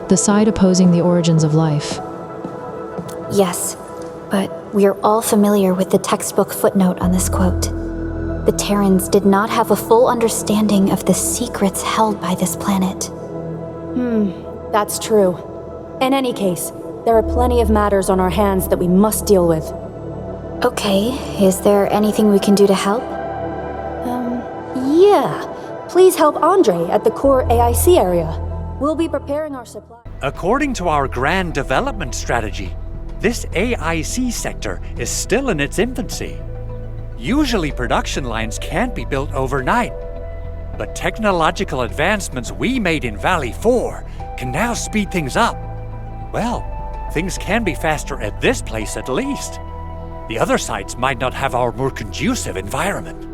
the side opposing the origins of life. Yes, but we are all familiar with the textbook footnote on this quote. The Terrans did not have a full understanding of the secrets held by this planet. That's true. In any case, there are plenty of matters on our hands that we must deal with. Okay, is there anything we can do to help? Yeah. Please help Andre at the core AIC area. We'll be preparing our supply. According to our grand development strategy, this AIC sector is still in its infancy. Usually production lines can't be built overnight, but technological advancements we made in Valley 4 can now speed things up. Well, things can be faster at this place at least. The other sites might not have our more conducive environment.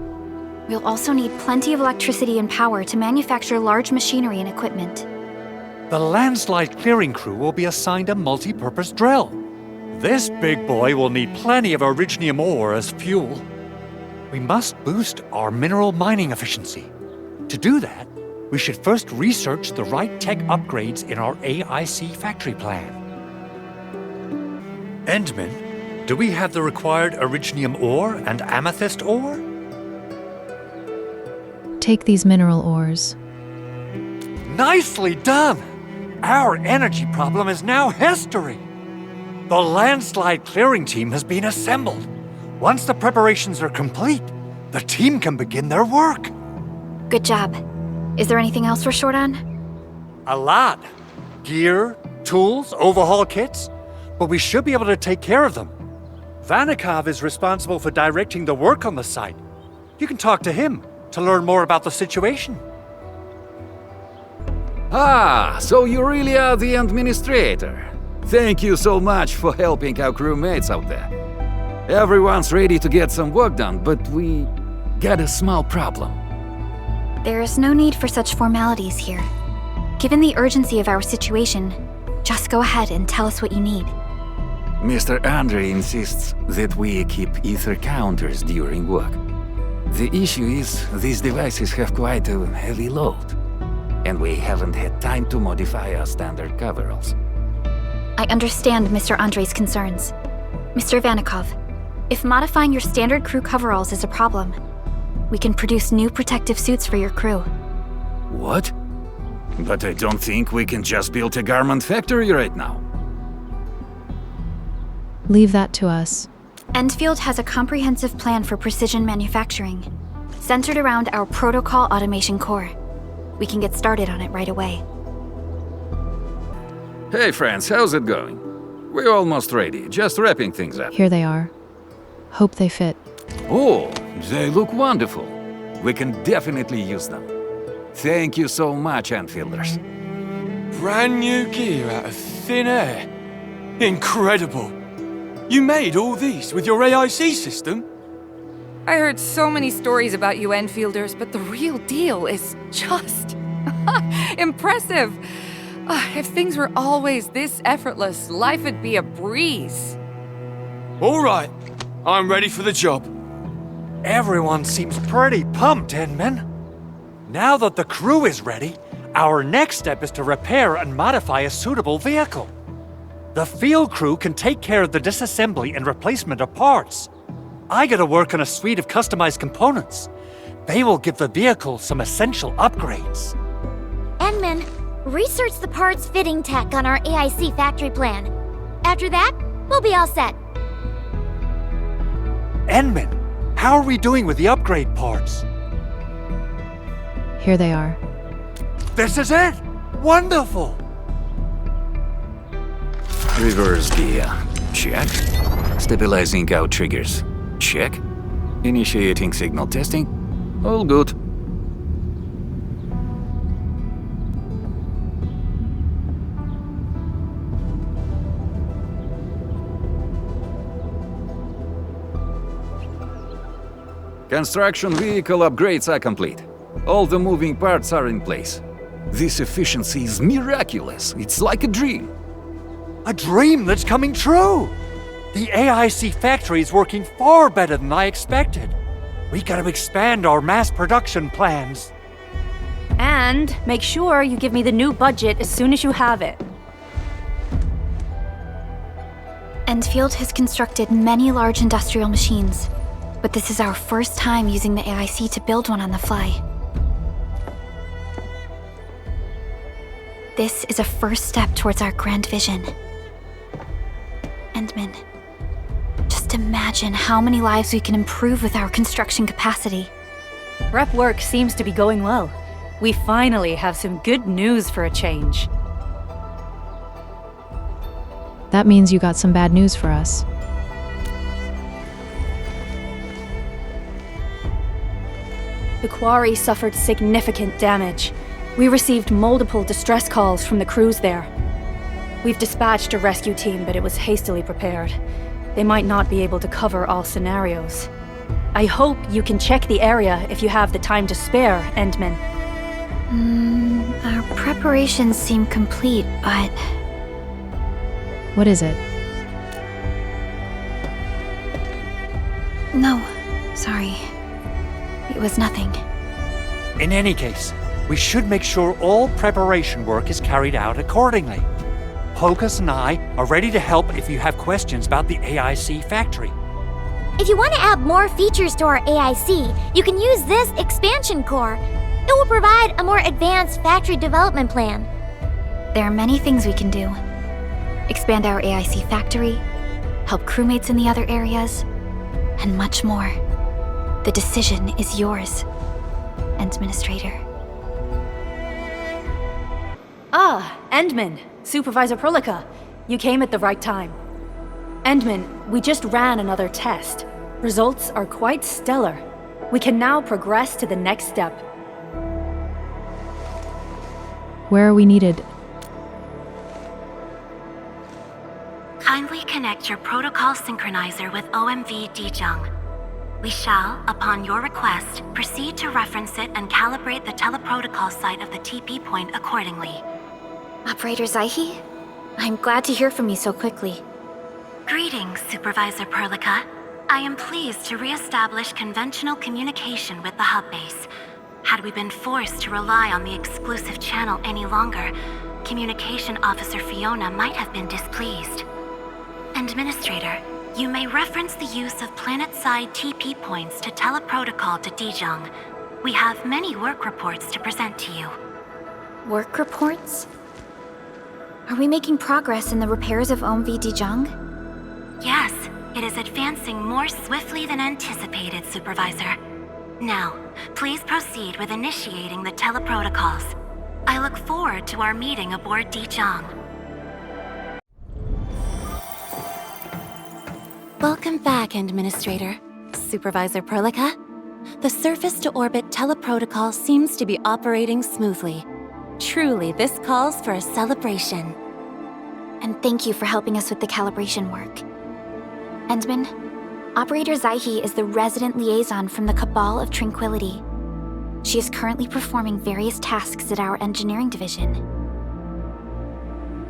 We'll also need plenty of electricity and power to manufacture large machinery and equipment. The landslide clearing crew will be assigned a multi-purpose drill. This big boy will need plenty of originium ore as fuel. We must boost our mineral mining efficiency. To do that, we should first research the right tech upgrades in our AIC factory plan. Endmin, do we have the required originium ore and amethyst ore? Take these mineral ores. Nicely done! Our energy problem is now history. The landslide clearing team has been assembled. Once the preparations are complete, the team can begin their work. Good job. Is there anything else we're short on? A lot. Gear, tools, overhaul kits. But we should be able to take care of them. Vanikov is responsible for directing the work on the site. You can talk to him to learn more about the situation. Ah, so you really are the administrator. Thank you so much for helping our crewmates out there. Everyone's ready to get some work done, but we got a small problem. There is no need for such formalities here. Given the urgency of our situation, just go ahead and tell us what you need. Mr. Andre insists that we keep ether counters during work. The issue is, these devices have quite a heavy load, and we haven't had time to modify our standard coveralls. I understand Mr. Andre's concerns. Mr. Vanikov, if modifying your standard crew coveralls is a problem, we can produce new protective suits for your crew. What? But I don't think we can just build a garment factory right now. Leave that to us. Endfield has a comprehensive plan for precision manufacturing, centered around our protocol automation core. We can get started on it right away. Hey friends, how's it going? We're almost ready, just wrapping things up. Here they are. Hope they fit. Oh, they look wonderful. We can definitely use them. Thank you so much, Enfielders. Brand new gear out of thin air. Incredible. You made all these with your AIC system? I heard so many stories about you Enfielders, but the real deal is just impressive. If things were always this effortless, life would be a breeze. All right, I'm ready for the job. Everyone seems pretty pumped, Endmin. Now that the crew is ready, our next step is to repair and modify a suitable vehicle. The field crew can take care of the disassembly and replacement of parts. I gotta work on a suite of customized components. They will give the vehicle some essential upgrades. Endmin, research the parts fitting tech on our AIC factory plan. After that, we'll be all set. Endmin, how are we doing with the upgrade parts? Here they are. This is it! Wonderful! Reverse gear. Check. Stabilizing out triggers. Check. Initiating signal testing. All good. Construction vehicle upgrades are complete. All the moving parts are in place. This efficiency is miraculous. It's like a dream. A dream that's coming true! The AIC factory is working far better than I expected. We gotta expand our mass production plans. And make sure you give me the new budget as soon as you have it. Endfield has constructed many large industrial machines, but this is our first time using the AIC to build one on the fly. This is a first step towards our grand vision. Endmin, just imagine how many lives we can improve with our construction capacity. Prep work seems to be going well. We finally have some good news for a change. That means you got some bad news for us. The quarry suffered significant damage. We received multiple distress calls from the crews there. We've dispatched a rescue team, but it was hastily prepared. They might not be able to cover all scenarios. I hope you can check the area if you have the time to spare, Endmin. Our preparations seem complete, but... What is it? No, sorry. It was nothing. In any case, we should make sure all preparation work is carried out accordingly. Hocus and I are ready to help if you have questions about the AIC factory. If you want to add more features to our AIC, you can use this expansion core. It will provide a more advanced factory development plan. There are many things we can do. Expand our AIC factory, help crewmates in the other areas, and much more. The decision is yours, Administrator. Ah, Endmin, Supervisor Prolica. You came at the right time. Endmin, we just ran another test. Results are quite stellar. We can now progress to the next step. Where are we needed? Kindly connect your protocol synchronizer with OMV Zhuang. We shall, upon your request, proceed to reference it and calibrate the teleprotocol site of the TP point accordingly. Operator Zaihi? I'm glad to hear from you so quickly. Greetings, Supervisor Prolica. I am pleased to re-establish conventional communication with the hub base. Had we been forced to rely on the exclusive channel any longer, Communication Officer Fiona might have been displeased. Administrator, you may reference the use of planet-side TP points to teleprotocol to Zhuang. We have many work reports to present to you. Work reports? Are we making progress in the repairs of OMV Zhuang? Yes, it is advancing more swiftly than anticipated, Supervisor. Now, please proceed with initiating the teleprotocols. I look forward to our meeting aboard Zhuang. Welcome back, Administrator. Supervisor Prolica. The surface-to-orbit teleprotocol seems to be operating smoothly. Truly, this calls for a celebration. And thank you for helping us with the calibration work. Endmin, Operator Zaihi is the resident liaison from the Cabal of Tranquility. She is currently performing various tasks at our engineering division.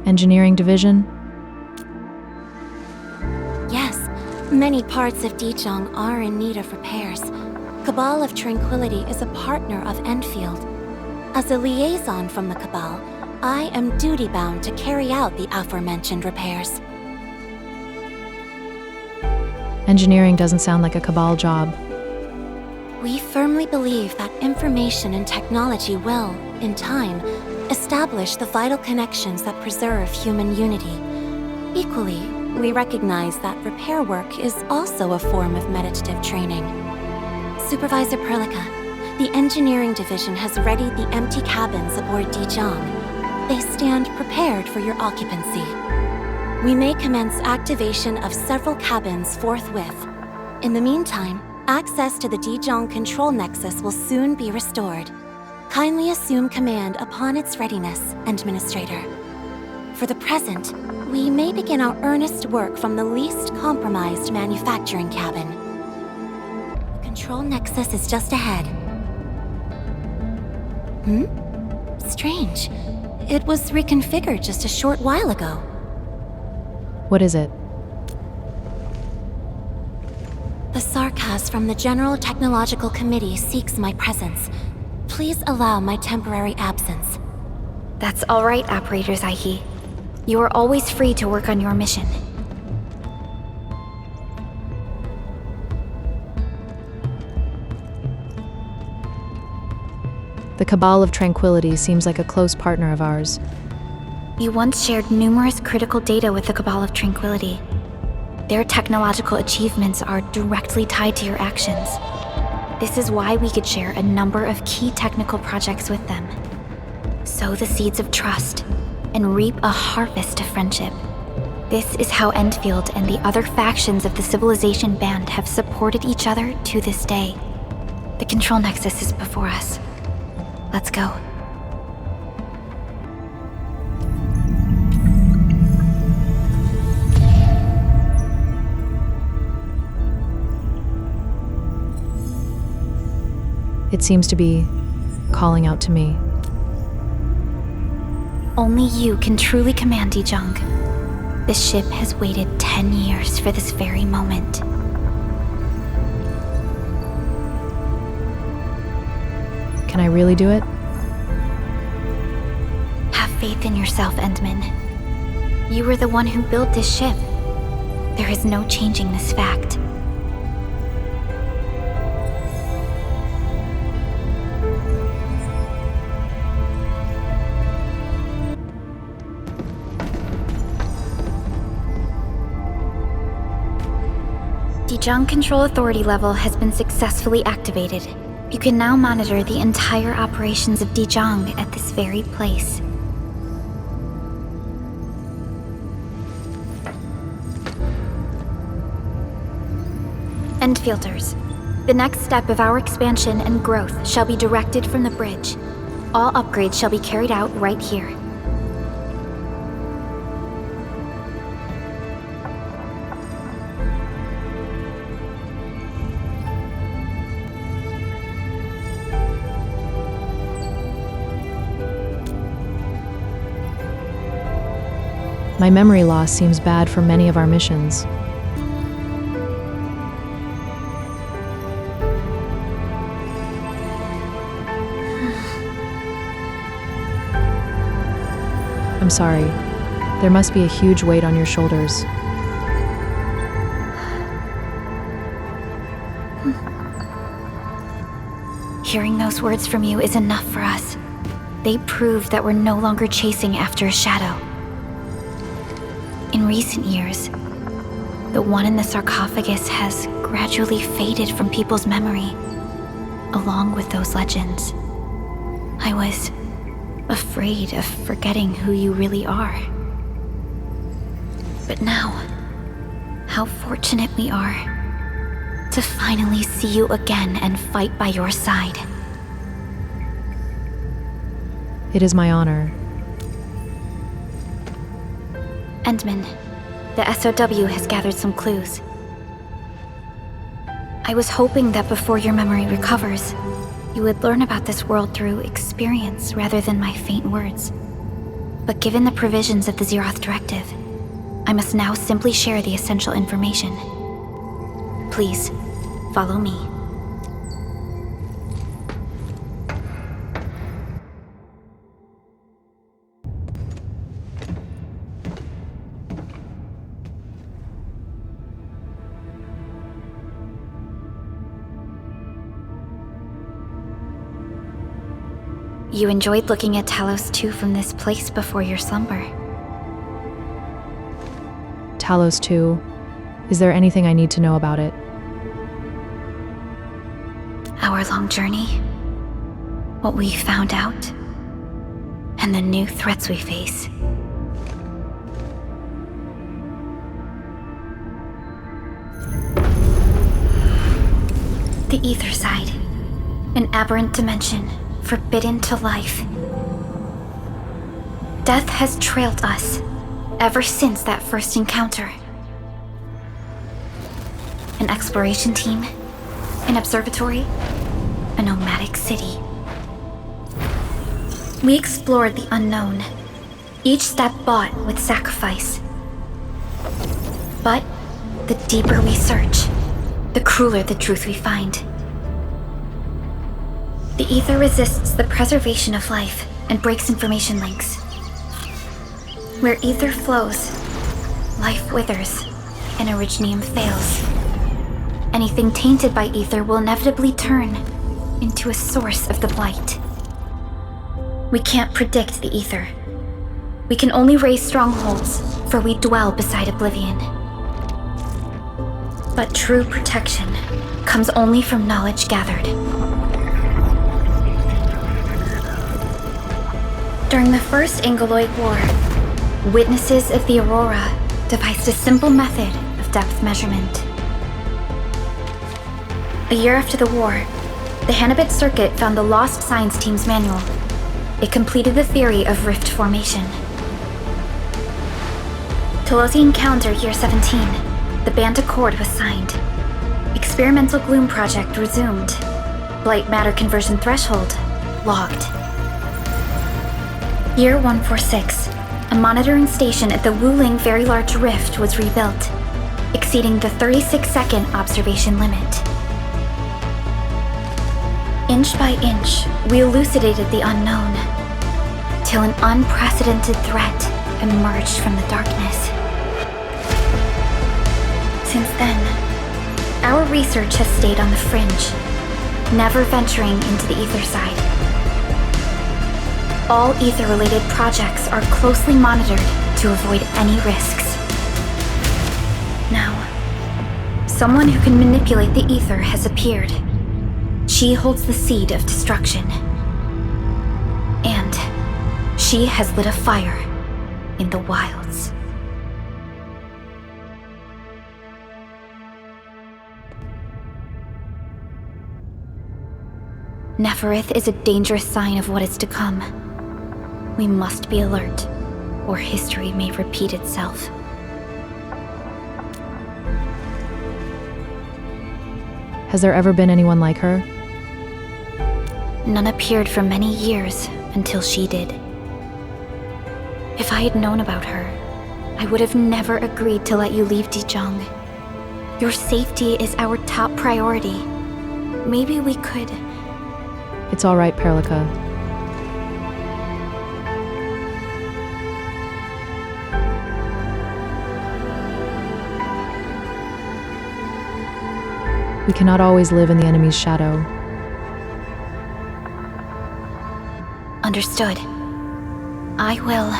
Engineering division? Yes, many parts of Zhuang are in need of repairs. Cabal of Tranquility is a partner of Endfield. As a liaison from the Cabal, I am duty-bound to carry out the aforementioned repairs. Engineering doesn't sound like a Cabal job. We firmly believe that information and technology will, in time, establish the vital connections that preserve human unity. Equally, we recognize that repair work is also a form of meditative training. Supervisor Prolica, the engineering division has readied the empty cabins aboard Zhuang. They stand prepared for your occupancy. We may commence activation of several cabins forthwith. In the meantime, access to the Zhuang control nexus will soon be restored. Kindly assume command upon its readiness, Administrator. For the present, we may begin our earnest work from the least compromised manufacturing cabin. The control nexus is just ahead. Strange. It was reconfigured just a short while ago. What is it? The Sarkas from the General Technological Committee seeks my presence. Please allow my temporary absence. That's all right, Operator Zaihi. You are always free to work on your mission. The Cabal of Tranquility seems like a close partner of ours. You once shared numerous critical data with the Cabal of Tranquility. Their technological achievements are directly tied to your actions. This is why we could share a number of key technical projects with them. Sow the seeds of trust and reap a harvest of friendship. This is how Endfield and the other factions of the Civilization Band have supported each other to this day. The control nexus is before us. Let's go. It seems to be calling out to me. Only you can truly command zhuang. The ship has waited 10 years for this very moment. Can I really do it? Have faith in yourself, Endmin. You were the one who built this ship. There is no changing this fact. Zhuang Control Authority level has been successfully activated. You can now monitor the entire operations of zhuang at this very place. Endfielders, the next step of our expansion and growth shall be directed from the bridge. All upgrades shall be carried out right here. My memory loss seems bad for many of our missions. I'm sorry. There must be a huge weight on your shoulders. Hearing those words from you is enough for us. They prove that we're no longer chasing after a shadow. In recent years, the one in the sarcophagus has gradually faded from people's memory, along with those legends. I was afraid of forgetting who you really are. But now, how fortunate we are to finally see you again and fight by your side. It is my honor. Endmin, the SOW has gathered some clues. I was hoping that before your memory recovers, you would learn about this world through experience rather than my faint words. But given the provisions of the Zeroth Directive, I must now simply share the essential information. Please, follow me. You enjoyed looking at Talos 2 from this place before your slumber. Talos 2. Is there anything I need to know about it? Our long journey, what we found out, and the new threats we face. The ether side, an aberrant dimension, forbidden to life. Death has trailed us ever since that first encounter. An exploration team, an observatory, a nomadic city. We explored the unknown, each step bought with sacrifice. But the deeper we search, the crueler the truth we find. The ether resists the preservation of life and breaks information links. Where ether flows, life withers and originium fails. Anything tainted by ether will inevitably turn into a source of the blight. We can't predict the ether. We can only raise strongholds, for we dwell beside oblivion. But true protection comes only from knowledge gathered. During the First Angoloid War, witnesses of the Aurora devised a simple method of depth measurement. A year after the war, the Hannibit Circuit found the Lost Science Team's manual. It completed the theory of rift formation. Tolosi Encounter Year 17, the Band Accord was signed. Experimental Gloom Project resumed. Blight Matter Conversion Threshold logged. Year 146, a monitoring station at the Wuling Very Large Rift was rebuilt, exceeding the 36-second observation limit. Inch by inch, we elucidated the unknown, till an unprecedented threat emerged from the darkness. Since then, our research has stayed on the fringe, never venturing into the ether side. All ether-related projects are closely monitored to avoid any risks. Now, someone who can manipulate the ether has appeared. She holds the seed of destruction. And she has lit a fire in the wilds. Nefarith is a dangerous sign of what is to come. We must be alert, or history may repeat itself. Has there ever been anyone like her? None appeared for many years until she did. If I had known about her, I would have never agreed to let you leave Zhuang. Your safety is our top priority. Maybe we could... It's all right, Perlica. We cannot always live in the enemy's shadow. Understood. I will.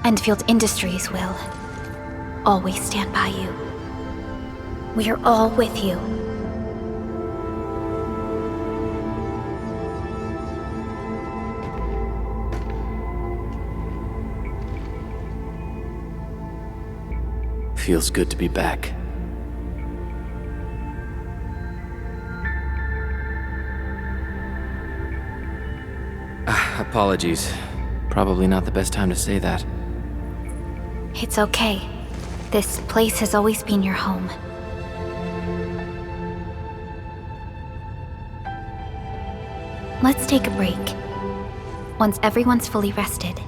Endfield Industries will. Always stand by you. We are all with you. Feels good to be back. Apologies. Probably not the best time to say that. It's okay. This place has always been your home. Let's take a break. Once everyone's fully rested,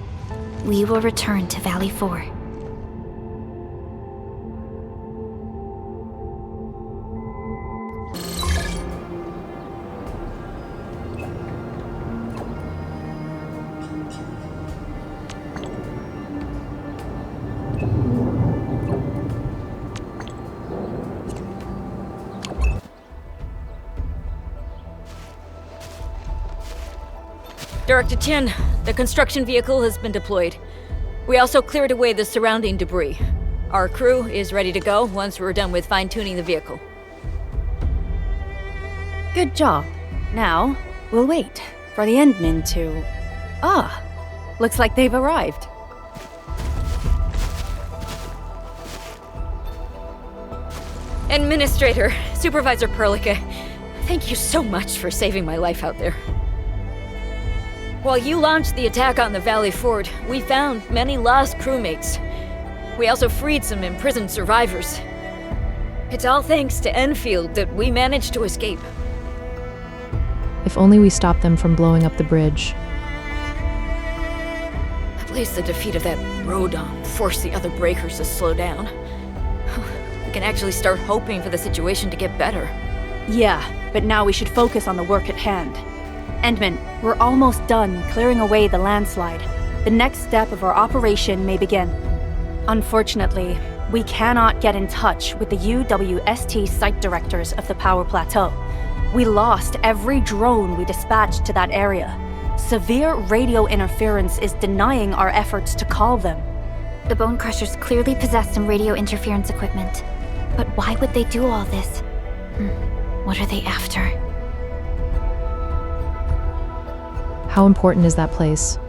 we will return to Valley 4. Director Chen, the construction vehicle has been deployed. We also cleared away the surrounding debris. Our crew is ready to go once we're done with fine-tuning the vehicle. Good job. Now, we'll wait for the Endmin to... Ah, looks like they've arrived. Administrator, Supervisor Perlica, thank you so much for saving my life out there. While you launched the attack on the Valley Fort, we found many lost crewmates. We also freed some imprisoned survivors. It's all thanks to Endfield that we managed to escape. If only we stopped them from blowing up the bridge. At least the defeat of that Rodon forced the other breakers to slow down. We can actually start hoping for the situation to get better. Yeah, but now we should focus on the work at hand. Endmin, we're almost done clearing away the landslide. The next step of our operation may begin. Unfortunately, we cannot get in touch with the UWST site directors of the Power Plateau. We lost every drone we dispatched to that area. Severe radio interference is denying our efforts to call them. The Bone Crushers clearly possess some radio interference equipment. But why would they do all this? What are they after? How important is that place?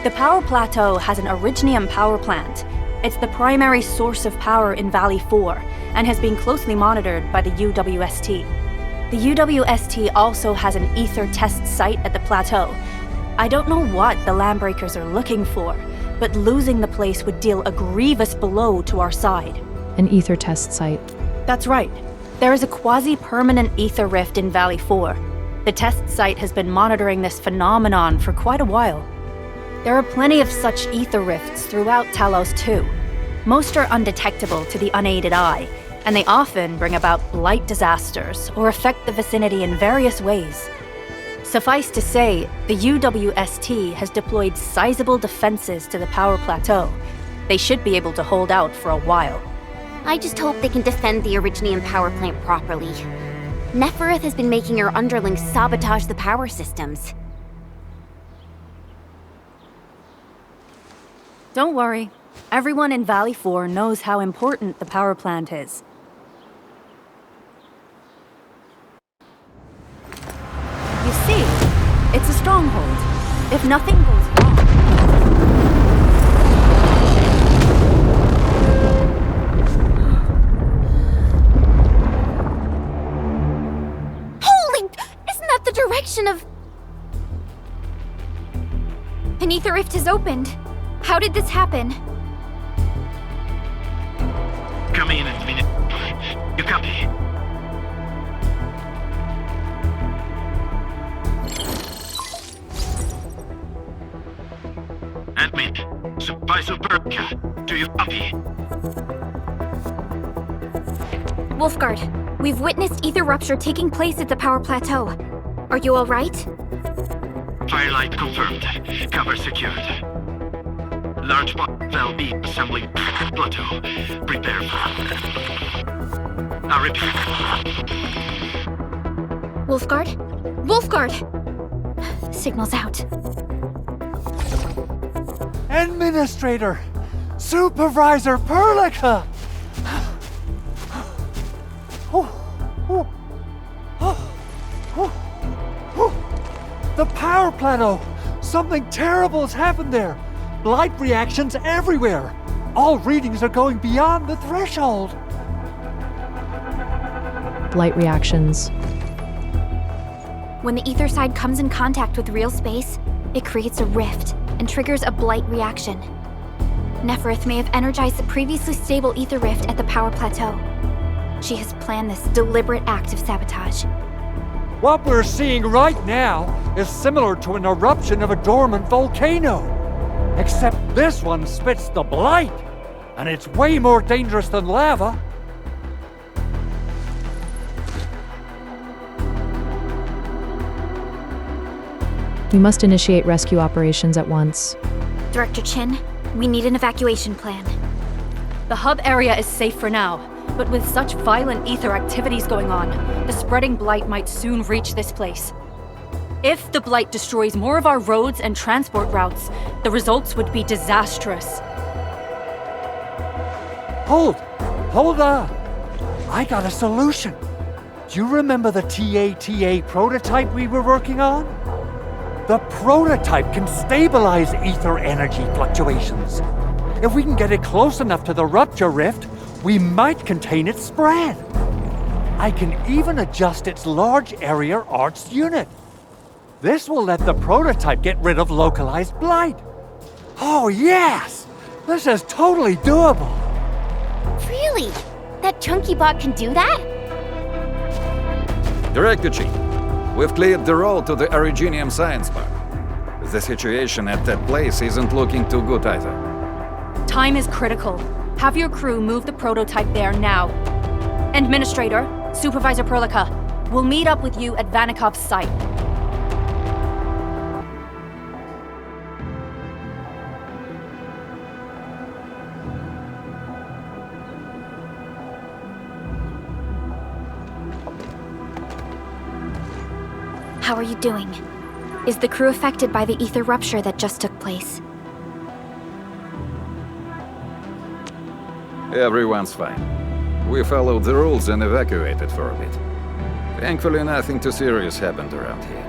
The power plateau has an Originium power plant. It's the primary source of power in Valley 4 and has been closely monitored by the UWST. The UWST also has an ether test site at the plateau. I don't know what the Landbreakers are looking for, but losing the place would deal a grievous blow to our side. An ether test site. That's right. There is a quasi-permanent ether rift in Valley 4. The test site has been monitoring this phenomenon for quite a while. There are plenty of such ether rifts throughout Talos too. Most are undetectable to the unaided eye, and they often bring about blight disasters or affect the vicinity in various ways. Suffice to say, the UWST has deployed sizable defenses to the power plateau. They should be able to hold out for a while. I just hope they can defend the Originium power plant properly. Nefarith has been making her underlings sabotage the power systems. Don't worry. Everyone in Valley 4 knows how important the power plant is. You see, it's a stronghold. If nothing goes wrong... Holy! Isn't that the direction of... An ether rift has opened. How did this happen? Come in, Endmin. You copy? Endmin, Supervisor Perlika, do you copy? Wolfguard, we've witnessed ether rupture taking place at the power plateau. Are you all right? Firelight confirmed. Cover secured. Large valve B assembling plateau. Prepare for... I repeat. Wolfguard? Wolfguard! Signal's out. Administrator! Supervisor Perlika! The power plateau! Something terrible has happened there! Blight reactions everywhere! All readings are going beyond the threshold! Blight reactions. When the ether side comes in contact with real space, it creates a rift and triggers a blight reaction. Nefarith may have energized the previously stable ether rift at the power plateau. She has planned this deliberate act of sabotage. What we're seeing right now is similar to an eruption of a dormant volcano. Except this one spits the blight, and it's way more dangerous than lava. We must initiate rescue operations at once. Director Chin, we need an evacuation plan. The hub area is safe for now, but with such violent ether activities going on, the spreading blight might soon reach this place. If the blight destroys more of our roads and transport routes, the results would be disastrous. Hold on. I got a solution. Do you remember the TATA prototype we were working on? The prototype can stabilize ether energy fluctuations. If we can get it close enough to the rupture rift, we might contain its spread. I can even adjust its large area arts unit. This will let the prototype get rid of localized blight. Oh yes! This is totally doable. Really? That chunky bot can do that? Director Chief, we've cleared the road to the Originium Science Park. The situation at that place isn't looking too good either. Time is critical. Have your crew move the prototype there now. Administrator, Supervisor Perlika, we'll meet up with you at Vanikov's site. How are you doing? Is the crew affected by the ether rupture that just took place? Everyone's fine. We followed the rules and evacuated for a bit. Thankfully, nothing too serious happened around here.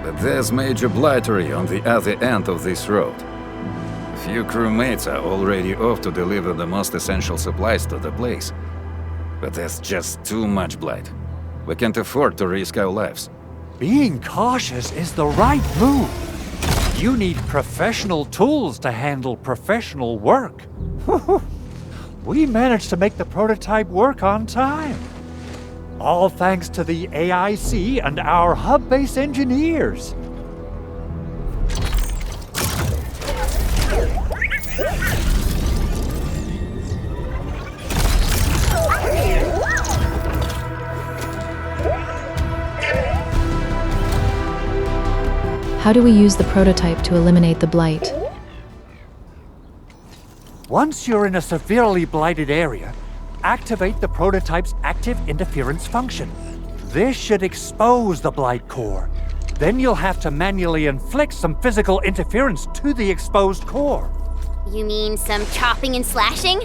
But there's major blightery on the other end of this road. A few crewmates are already off to deliver the most essential supplies to the place. But there's just too much blight. We can't afford to risk our lives. Being cautious is the right move. You need professional tools to handle professional work. We managed to make the prototype work on time. All thanks to the AIC and our hub-base engineers. How do we use the prototype to eliminate the blight? Once you're in a severely blighted area, activate the prototype's active interference function. This should expose the blight core. Then you'll have to manually inflict some physical interference to the exposed core. You mean some chopping and slashing?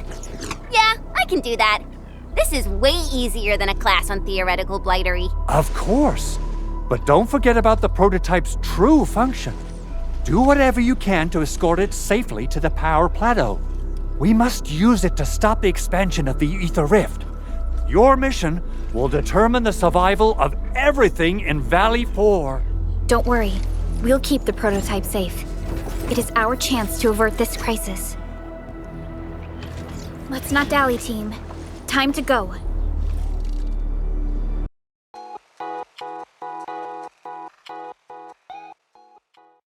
Yeah, I can do that. This is way easier than a class on theoretical blightery. Of course. But don't forget about the prototype's true function. Do whatever you can to escort it safely to the power plateau. We must use it to stop the expansion of the Ether Rift. Your mission will determine the survival of everything in Valley 4. Don't worry. We'll keep the prototype safe. It is our chance to avert this crisis. Let's not dally, team. Time to go.